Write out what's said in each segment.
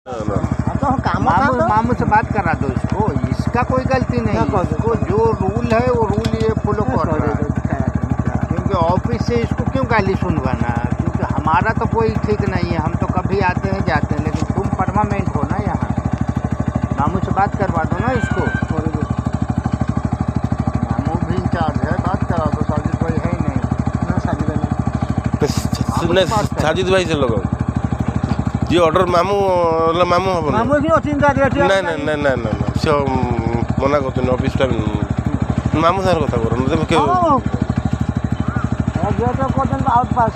मामू से बात करा दो इसको, इसका कोई गलती नहीं, इसको जो रूल है वो रूल ये फॉलो कर रहा है। क्योंकि ऑफिस से इसको क्यों गाली सुनवाना, क्योंकि हमारा तो कोई ठीक नहीं है, हम तो कभी आते हैं जाते हैं, लेकिन तुम परमानेंट हो ना यहाँ। मामू से बात करवा दो ना इसको, मामू भी इंचार्ज है, बात करा दो। साजिद भाई है ही नहीं ना, साजिद भाई साजिद भाई से लगाओ जी ऑर्डर। मामू मामू हम ना से मना कर ऑफिस टाइम मामू सार कथा कर आउटपास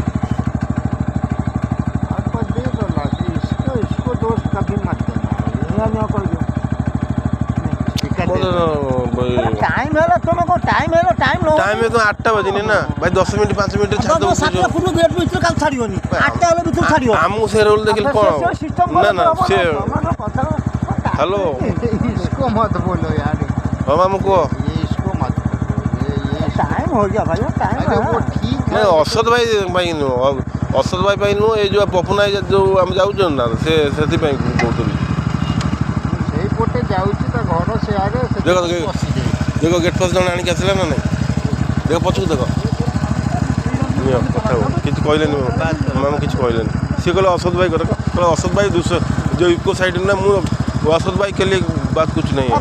दे दो ना, इसको दोस्त कभी मत देना। टाइम है तुमको, टाइम है टाइम है तो 8टा बजे ना भाई, 10 मिनट 5 मिनट छाड़ दो। 7टा पूर्ण गेट भीतर काल छाड़ियोनी, 8टा वाले भीतर छाड़ियो। हमू से रोल देखिल कोन ना ना से हेलो इसको मत बोलो यार, मामू को ये इसको मत बोलो, ये टाइम हो गया भाई, टाइम है वो ठीक है। असद भाई नु असद भाई नु ए जो पपुना जो हम जाउ ना से सेति पे कहतली सेही पोटे जाउची त घर से आगे से देखो गेट पास जन आनी आसला ना नहीं, देखो पछू देखो किसी कहले मामू किसी कहले सी कहले असद भाई कहले असद भाई दूसरे जो इको साइड ना, मु असद भाई के लिए बात कुछ नहीं है।